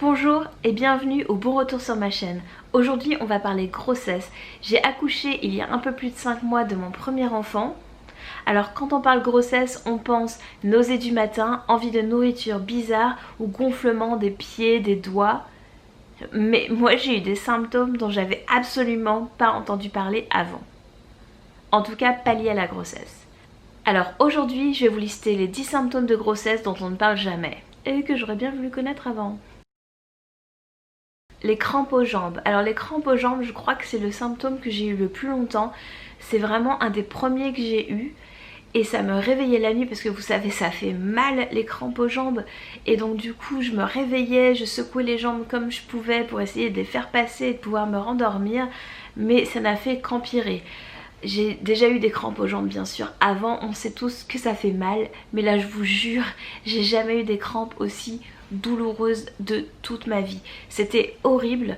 Bonjour et bienvenue au bon retour sur ma chaîne. Aujourd'hui on va parler grossesse. J'ai accouché il y a un peu plus de 5 mois de mon premier enfant. Alors quand on parle grossesse, on pense nausée du matin, envie de nourriture bizarre ou gonflement des pieds, des doigts. Mais moi j'ai eu des symptômes dont j'avais absolument pas entendu parler avant. En tout cas pas liés à la grossesse. Alors aujourd'hui je vais vous lister les 10 symptômes de grossesse dont on ne parle jamais et que j'aurais bien voulu connaître avant. Les crampes aux jambes. Alors les crampes aux jambes, je crois que c'est le symptôme que j'ai eu le plus longtemps. C'est vraiment un des premiers que j'ai eu. Et ça me réveillait la nuit parce que vous savez ça fait mal les crampes aux jambes. Et donc du coup je me réveillais, je secouais les jambes comme je pouvais pour essayer de les faire passer et de pouvoir me rendormir. Mais ça n'a fait qu'empirer. J'ai déjà eu des crampes aux jambes bien sûr. Avant on sait tous que ça fait mal. Mais là je vous jure, j'ai jamais eu des crampes aussi douloureuse de toute ma vie. C'était horrible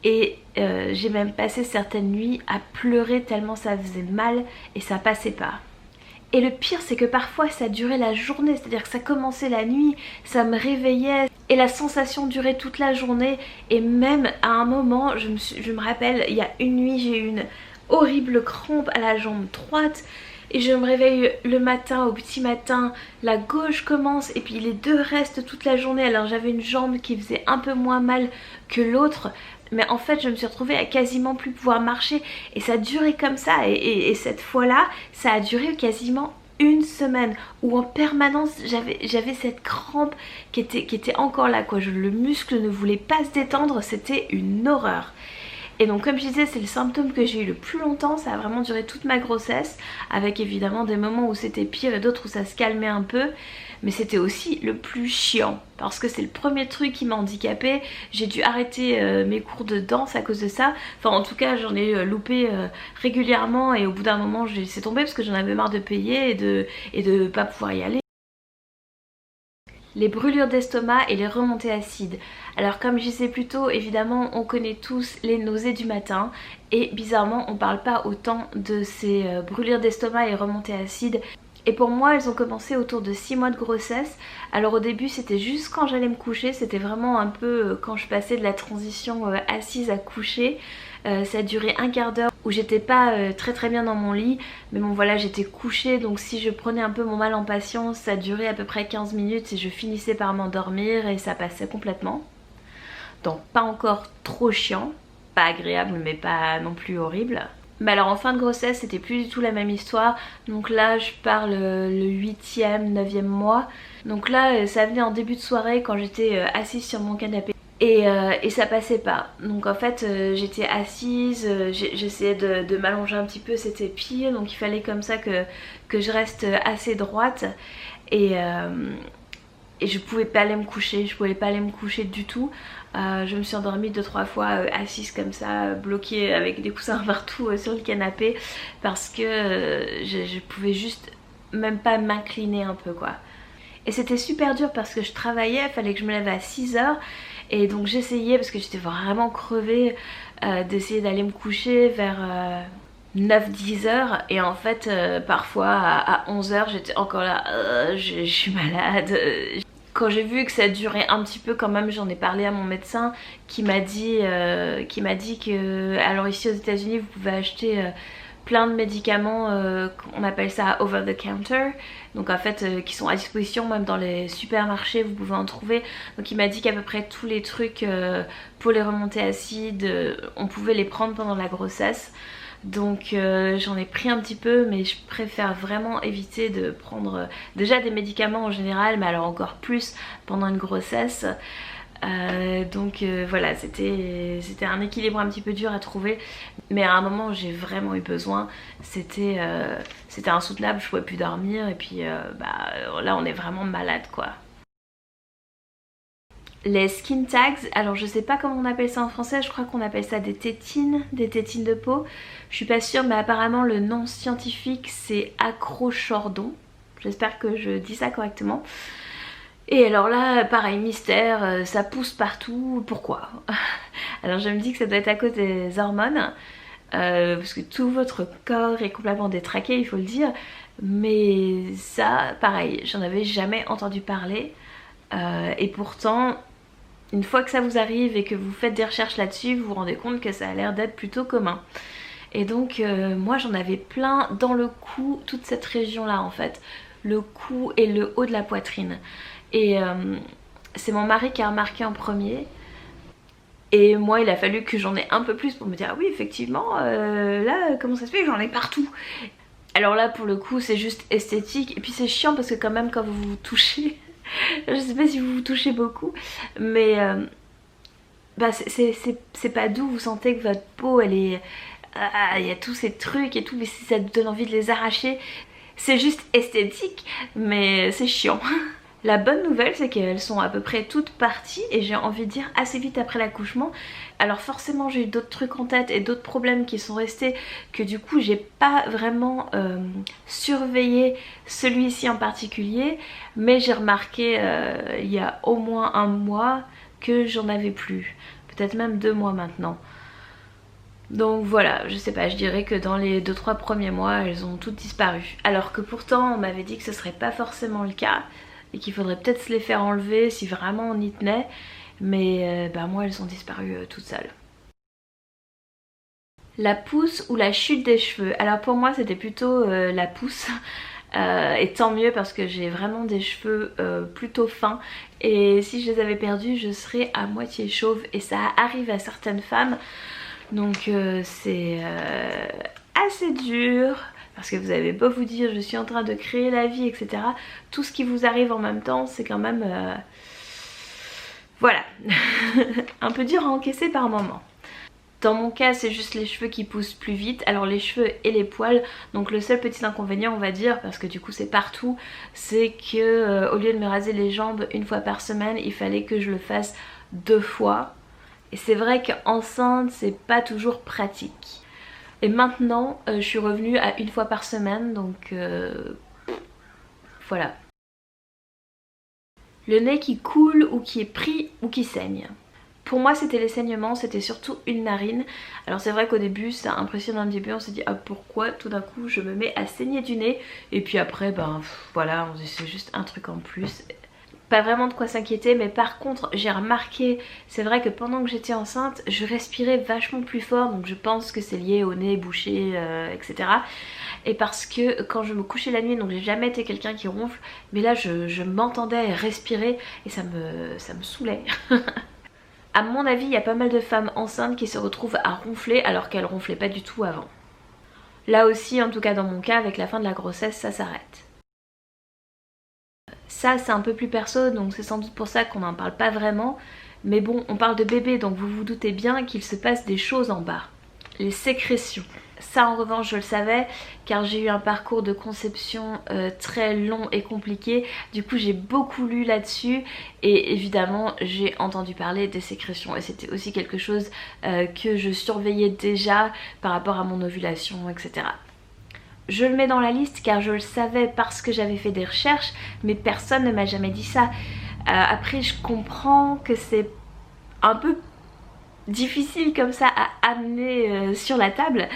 et j'ai même passé certaines nuits à pleurer tellement ça faisait mal et ça passait pas. Et le pire c'est que parfois ça durait la journée, c'est-à-dire que ça commençait la nuit, ça me réveillait et la sensation durait toute la journée. Et même à un moment, je me rappelle, il y a une nuit j'ai eu une horrible crampe à la jambe droite. Et je me réveille le matin, au petit matin, la gauche commence et puis les deux restent toute la journée. Alors j'avais une jambe qui faisait un peu moins mal que l'autre. Mais en fait je me suis retrouvée à quasiment plus pouvoir marcher. Et ça durait comme ça. Et cette fois-là, ça a duré quasiment une semaine. Où en permanence j'avais cette crampe qui était encore là, quoi. Le muscle ne voulait pas se détendre, c'était une horreur. Et donc comme je disais, c'est le symptôme que j'ai eu le plus longtemps, ça a vraiment duré toute ma grossesse, avec évidemment des moments où c'était pire et d'autres où ça se calmait un peu. Mais c'était aussi le plus chiant, parce que c'est le premier truc qui m'a handicapée. J'ai dû arrêter mes cours de danse à cause de ça. Enfin en tout cas j'en ai loupé régulièrement et au bout d'un moment j'ai laissé tomber parce que j'en avais marre de payer et de pas pouvoir y aller. Les brûlures d'estomac et les remontées acides. Alors comme je disais plus tôt, évidemment on connaît tous les nausées du matin et bizarrement on parle pas autant de ces brûlures d'estomac et remontées acides. Et pour moi elles ont commencé autour de 6 mois de grossesse. Alors au début c'était juste quand j'allais me coucher, c'était vraiment un peu quand je passais de la transition assise à coucher. Ça a duré un quart d'heure où j'étais pas très bien dans mon lit. Mais bon voilà, j'étais couchée, donc si je prenais un peu mon mal en patience, ça durait à peu près 15 minutes et je finissais par m'endormir et ça passait complètement. Donc pas encore trop chiant, pas agréable mais pas non plus horrible. Mais alors en fin de grossesse c'était plus du tout la même histoire. Donc là je parle le 8e, 9e mois. Donc là ça venait en début de soirée quand j'étais assise sur mon canapé. Et ça passait pas. Donc en fait j'étais assise, j'essayais de m'allonger un petit peu, c'était pire. Donc il fallait comme ça que je reste assez droite. Et je pouvais pas aller me coucher, je pouvais pas aller me coucher du tout. Je me suis endormie 2-3 fois assise comme ça, bloquée avec des coussins partout sur le canapé. Parce que je pouvais juste même pas m'incliner un peu quoi. Et c'était super dur parce que je travaillais, il fallait que je me lève à 6h. Et donc j'essayais, parce que j'étais vraiment crevée, d'essayer d'aller me coucher vers 9-10 heures. Et en fait parfois à 11h j'étais encore là, je suis malade. Quand j'ai vu que ça durait un petit peu quand même, j'en ai parlé à mon médecin qui m'a dit que, alors ici aux États-Unis vous pouvez acheter plein de médicaments, on appelle ça over the counter, donc en fait qui sont à disposition même dans les supermarchés, vous pouvez en trouver. Donc il m'a dit qu'à peu près tous les trucs pour les remontées acides, on pouvait les prendre pendant la grossesse. Donc j'en ai pris un petit peu, mais je préfère vraiment éviter de prendre déjà des médicaments en général, mais alors encore plus pendant une grossesse. Donc voilà, c'était un équilibre un petit peu dur à trouver, mais à un moment j'ai vraiment eu besoin. C'était insoutenable, je pouvais plus dormir et puis là on est vraiment malade quoi. Les skin tags, alors je sais pas comment on appelle ça en français, je crois qu'on appelle ça des tétines de peau. Je suis pas sûre, mais apparemment le nom scientifique c'est acrochordon. J'espère que je dis ça correctement. Et alors là, pareil, mystère, ça pousse partout, pourquoi? Alors je me dis que ça doit être à cause des hormones, parce que tout votre corps est complètement détraqué, il faut le dire. Mais ça, pareil, j'en avais jamais entendu parler. Et pourtant, une fois que ça vous arrive et que vous faites des recherches là-dessus, vous vous rendez compte que ça a l'air d'être plutôt commun. Et donc moi j'en avais plein dans le cou, toute cette région là en fait, le cou et le haut de la poitrine. Et c'est mon mari qui a remarqué en premier. Et moi il a fallu que j'en ai un peu plus pour me dire ah oui effectivement là comment ça se fait que j'en ai partout. Alors là pour le coup c'est juste esthétique et puis c'est chiant parce que quand même quand vous vous touchez, je sais pas si vous vous touchez beaucoup mais bah c'est pas doux, vous sentez que votre peau elle est... il y a tous ces trucs et tout mais si ça te donne envie de les arracher, c'est juste esthétique mais c'est chiant. La bonne nouvelle c'est qu'elles sont à peu près toutes parties et j'ai envie de dire assez vite après l'accouchement. Alors forcément j'ai eu d'autres trucs en tête et d'autres problèmes qui sont restés que du coup j'ai pas vraiment surveillé celui-ci en particulier, mais j'ai remarqué il y a au moins un mois que j'en avais plus, peut-être même 2 mois maintenant. Donc voilà, je sais pas, je dirais que dans les 2-3 premiers mois elles ont toutes disparu. Alors que pourtant on m'avait dit que ce serait pas forcément le cas et qu'il faudrait peut-être se les faire enlever si vraiment on y tenait. Mais bah moi elles ont disparu toutes seules. La pousse ou la chute des cheveux. Alors pour moi c'était plutôt la pousse. Et tant mieux parce que j'ai vraiment des cheveux plutôt fins. Et si je les avais perdus je serais à moitié chauve. Et ça arrive à certaines femmes. Donc c'est assez dur. Parce que vous avez beau vous dire je suis en train de créer la vie etc. Tout ce qui vous arrive en même temps c'est quand même... voilà. un peu dur à encaisser par moment. Dans mon cas c'est juste les cheveux qui poussent plus vite, alors les cheveux et les poils, donc le seul petit inconvénient on va dire, parce que du coup c'est partout, c'est que au lieu de me raser les jambes 1 fois par semaine, il fallait que je le fasse 2 fois. Et c'est vrai qu'enceinte c'est pas toujours pratique. Et maintenant je suis revenue à 1 fois par semaine, donc voilà. Le nez qui coule ou qui est pris ou qui saigne. Pour moi c'était les saignements, c'était surtout une narine. Alors c'est vrai qu'au début ça impressionne un petit peu, on s'est dit ah pourquoi tout d'un coup je me mets à saigner du nez. Et puis après ben voilà, c'est juste un truc en plus. Pas vraiment de quoi s'inquiéter, mais par contre j'ai remarqué, c'est vrai que pendant que j'étais enceinte je respirais vachement plus fort, donc je pense que c'est lié au nez bouché etc. Et parce que quand je me couchais la nuit, donc j'ai jamais été quelqu'un qui ronfle, mais là je m'entendais respirer et ça me saoulait. À mon avis il y a pas mal de femmes enceintes qui se retrouvent à ronfler alors qu'elles ronflaient pas du tout avant. Là aussi en tout cas dans mon cas avec la fin de la grossesse ça s'arrête. Ça c'est un peu plus perso donc c'est sans doute pour ça qu'on n'en parle pas vraiment. Mais bon on parle de bébé donc vous vous doutez bien qu'il se passe des choses en bas. Les sécrétions. Ça en revanche je le savais car j'ai eu un parcours de conception très long et compliqué. Du coup j'ai beaucoup lu là-dessus et évidemment j'ai entendu parler des sécrétions. Et c'était aussi quelque chose que je surveillais déjà par rapport à mon ovulation etc. Je le mets dans la liste car je le savais parce que j'avais fait des recherches, mais personne ne m'a jamais dit ça. Après je comprends que c'est un peu difficile comme ça à amener sur la table.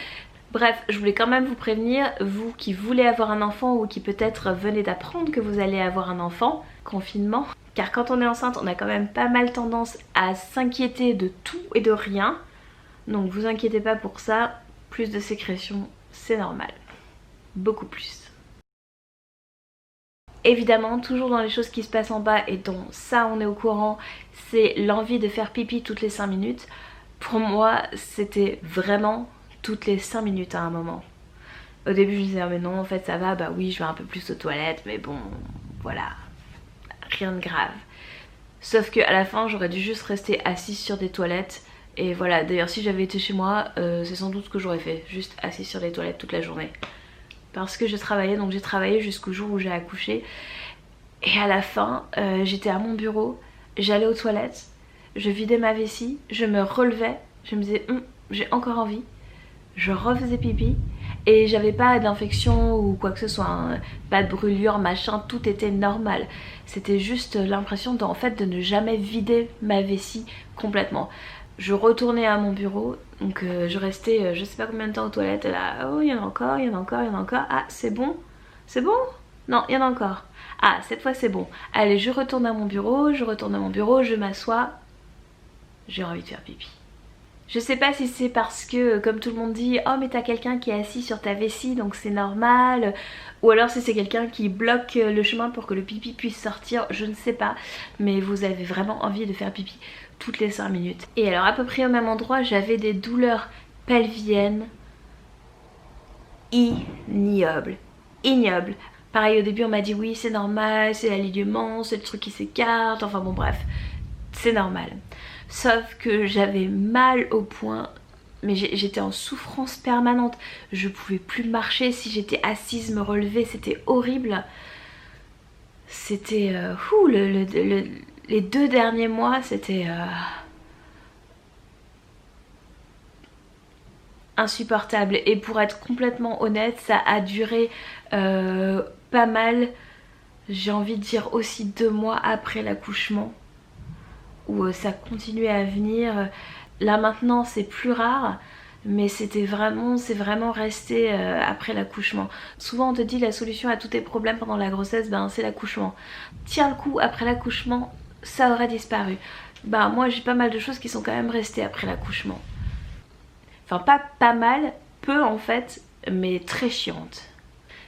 Bref, je voulais quand même vous prévenir, vous qui voulez avoir un enfant ou qui peut-être venez d'apprendre que vous allez avoir un enfant, confinement. Car quand on est enceinte, on a quand même pas mal tendance à s'inquiéter de tout et de rien. Donc vous inquiétez pas pour ça, plus de sécrétion, c'est normal. Beaucoup plus. Évidemment, toujours dans les choses qui se passent en bas et dont ça on est au courant, c'est l'envie de faire pipi toutes les 5 minutes. Pour moi, c'était vraiment toutes les 5 minutes à un moment. Au début je me disais ah mais non en fait ça va, bah oui je vais un peu plus aux toilettes mais bon voilà, rien de grave. Sauf qu'à la fin j'aurais dû juste rester assise sur des toilettes et voilà, d'ailleurs si j'avais été chez moi c'est sans doute ce que j'aurais fait, juste assise sur des toilettes toute la journée. Parce que je travaillais, donc j'ai travaillé jusqu'au jour où j'ai accouché et à la fin j'étais à mon bureau, j'allais aux toilettes, je vidais ma vessie, je me relevais, je me disais j'ai encore envie. Je refaisais pipi et j'avais pas d'infection ou quoi que ce soit, hein. Pas de brûlure, machin, tout était normal. C'était juste l'impression en fait de ne jamais vider ma vessie complètement. Je retournais à mon bureau, donc je restais je sais pas combien de temps aux toilettes, là, oh il y en a encore, il y en a encore, il y en a encore, ah c'est bon? C'est bon? Non, il y en a encore. Ah cette fois c'est bon. Allez je retourne à mon bureau, je m'assois, j'ai envie de faire pipi. Je sais pas si c'est parce que, comme tout le monde dit, oh mais t'as quelqu'un qui est assis sur ta vessie donc c'est normal, ou alors si c'est quelqu'un qui bloque le chemin pour que le pipi puisse sortir, je ne sais pas, mais vous avez vraiment envie de faire pipi toutes les 5 minutes. Et alors à peu près au même endroit, j'avais des douleurs pelviennes ignobles. Ignobles. Pareil, au début on m'a dit oui c'est normal, c'est l'alignement, c'est le truc qui s'écarte, enfin bon bref, c'est normal. Sauf que j'avais mal au poing, mais j'étais en souffrance permanente. Je pouvais plus marcher, si j'étais assise, me relever, c'était horrible. C'était... les 2 derniers mois, c'était... insupportable. Et pour être complètement honnête, ça a duré pas mal, j'ai envie de dire aussi 2 mois après l'accouchement, où ça continuait à venir. Là maintenant c'est plus rare, mais c'est vraiment resté après l'accouchement. Souvent on te dit la solution à tous tes problèmes pendant la grossesse, ben c'est l'accouchement. Tiens le coup, après l'accouchement ça aurait disparu. Ben moi j'ai pas mal de choses qui sont quand même restées après l'accouchement. Enfin pas mal, peu en fait, mais très chiantes.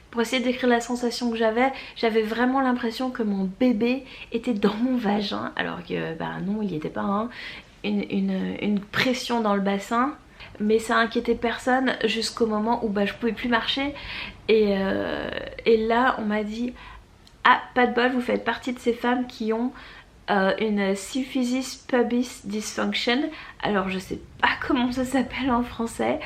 Pour essayer de décrire la sensation que j'avais vraiment l'impression que mon bébé était dans mon vagin, alors que bah non il n'y était pas, hein. Une pression dans le bassin, mais ça inquiétait personne jusqu'au moment où bah, je pouvais plus marcher et là on m'a dit ah pas de bol, vous faites partie de ces femmes qui ont une syphilis pubis dysfunction. Alors je sais pas comment ça s'appelle en français.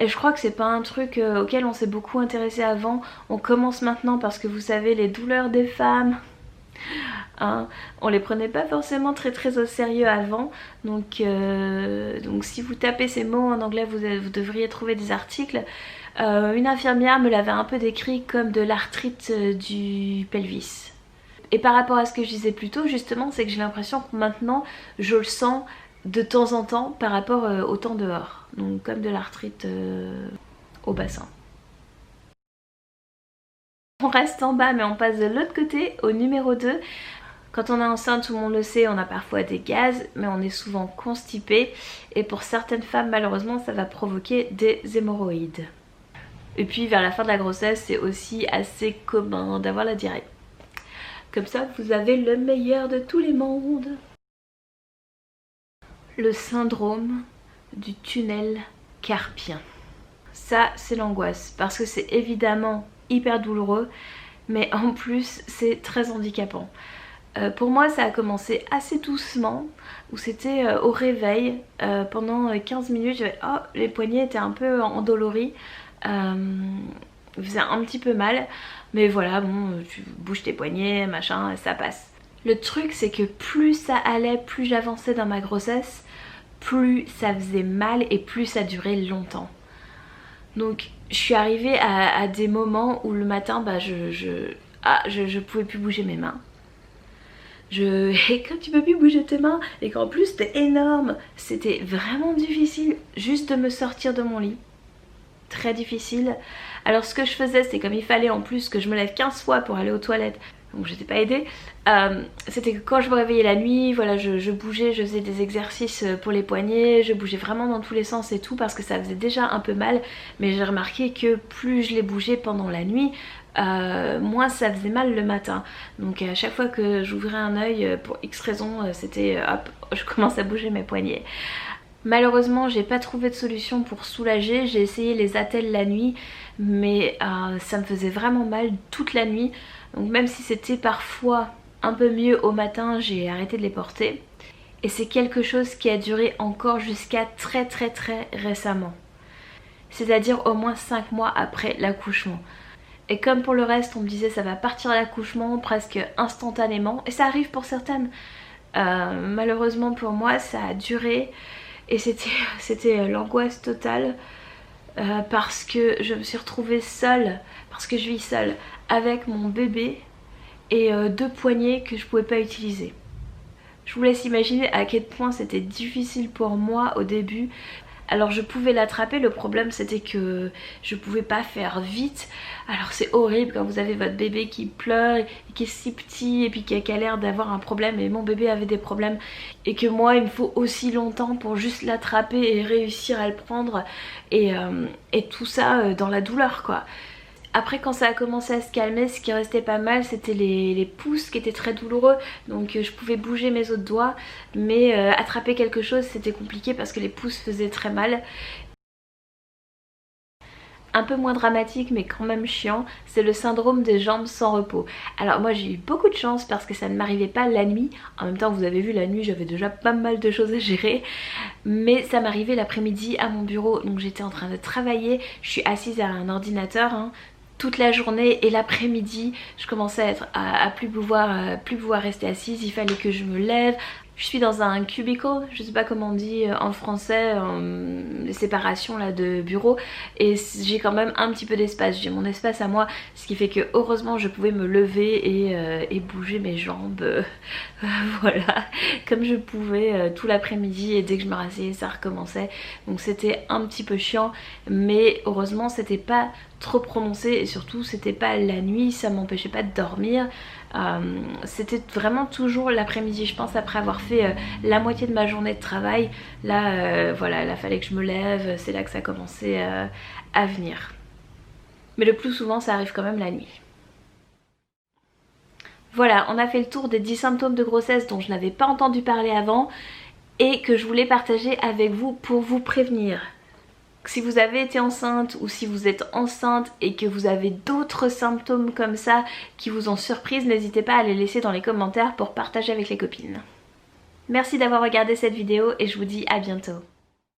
Et je crois que c'est pas un truc auquel on s'est beaucoup intéressé avant. On commence maintenant parce que vous savez les douleurs des femmes, hein, on les prenait pas forcément très au sérieux avant. Donc si vous tapez ces mots en anglais vous devriez trouver des articles. Une infirmière me l'avait un peu décrit comme de l'arthrite du pelvis. Et par rapport à ce que je disais plus tôt justement, c'est que j'ai l'impression que maintenant je le sens de temps en temps par rapport au temps dehors. Donc comme de l'arthrite au bassin. On reste en bas mais on passe de l'autre côté au numéro 2. Quand on est enceinte, tout le monde le sait, on a parfois des gaz, mais on est souvent constipé. Et pour certaines femmes, malheureusement, ça va provoquer des hémorroïdes. Et puis vers la fin de la grossesse, c'est aussi assez commun d'avoir la diarrhée. Comme ça, vous avez le meilleur de tous les mondes. Le syndrome du tunnel carpien. Ça, c'est l'angoisse, parce que c'est évidemment hyper douloureux, mais en plus, c'est très handicapant. Pour moi ça a commencé assez doucement, où c'était au réveil, pendant 15 minutes les poignets étaient un peu endoloris, il faisait un petit peu mal, mais voilà bon tu bouges tes poignets machin ça passe. Le truc c'est que plus ça allait, plus j'avançais dans ma grossesse, plus ça faisait mal et plus ça durait longtemps. Donc je suis arrivée à des moments où le matin bah, je pouvais plus bouger mes mains. Et quand tu peux plus bouger tes mains et qu'en plus t'es énorme, c'était vraiment difficile juste de me sortir de mon lit. Très difficile. Alors ce que je faisais, c'est comme il fallait en plus que je me lève 15 fois pour aller aux toilettes, donc j'étais pas aidée, c'était que quand je me réveillais la nuit, voilà, je bougeais, je faisais des exercices pour les poignets, je bougeais vraiment dans tous les sens et tout parce que ça faisait déjà un peu mal, mais j'ai remarqué que plus je les bougeais pendant la nuit, moins ça faisait mal le matin. Donc à chaque fois que j'ouvrais un œil pour X raison, c'était hop, je commence à bouger mes poignets. Malheureusement j'ai pas trouvé de solution pour soulager, j'ai essayé les attelles la nuit mais ça me faisait vraiment mal toute la nuit, donc même si c'était parfois un peu mieux au matin, j'ai arrêté de les porter. Et c'est quelque chose qui a duré encore jusqu'à très récemment, c'est-à-dire au moins 5 mois après l'accouchement. Et comme pour le reste on me disait ça va partir à l'accouchement presque instantanément, et ça arrive pour certaines, malheureusement pour moi ça a duré. Et c'était l'angoisse totale parce que je me suis retrouvée seule, parce que je vis seule, avec mon bébé et 2 poignets que je pouvais pas utiliser. Je vous laisse imaginer à quel point c'était difficile pour moi au début, Alors je pouvais l'attraper, le problème c'était que je pouvais pas faire vite. Alors c'est horrible quand vous avez votre bébé qui pleure et qui est si petit et puis qui a l'air d'avoir un problème, et mon bébé avait des problèmes et que moi il me faut aussi longtemps pour juste l'attraper et réussir à le prendre, et tout ça dans la douleur quoi. Après quand ça a commencé à se calmer, ce qui restait pas mal c'était les pouces qui étaient très douloureux, donc je pouvais bouger mes autres doigts, mais attraper quelque chose c'était compliqué parce que les pouces faisaient très mal. Un peu moins dramatique mais quand même chiant, c'est le syndrome des jambes sans repos. Alors moi j'ai eu beaucoup de chance parce que ça ne m'arrivait pas la nuit. En même temps vous avez vu, la nuit j'avais déjà pas mal de choses à gérer, mais ça m'arrivait l'après-midi à mon bureau, donc j'étais en train de travailler, je suis assise à un ordinateur toute la journée, et l'après-midi je commençais à plus pouvoir rester assise, il fallait que je me lève. Je suis dans un cubicle, je sais pas comment on dit en français, les séparations là de bureau, et j'ai quand même un petit peu d'espace, j'ai mon espace à moi, ce qui fait que heureusement je pouvais me lever et bouger mes jambes, voilà, comme je pouvais tout l'après-midi, et dès que je me rasseyais ça recommençait, donc c'était un petit peu chiant, mais heureusement c'était pas trop prononcé, et surtout c'était pas la nuit, ça m'empêchait pas de dormir. C'était vraiment toujours l'après-midi, je pense, après avoir fait la moitié de ma journée de travail. Là voilà, là fallait que je me lève, c'est là que ça commençait à venir. Mais le plus souvent ça arrive quand même la nuit. Voilà, on a fait le tour des 10 symptômes de grossesse dont je n'avais pas entendu parler avant et que je voulais partager avec vous pour vous prévenir. Si vous avez été enceinte ou si vous êtes enceinte et que vous avez d'autres symptômes comme ça qui vous ont surprise, n'hésitez pas à les laisser dans les commentaires pour partager avec les copines. Merci d'avoir regardé cette vidéo et je vous dis à bientôt.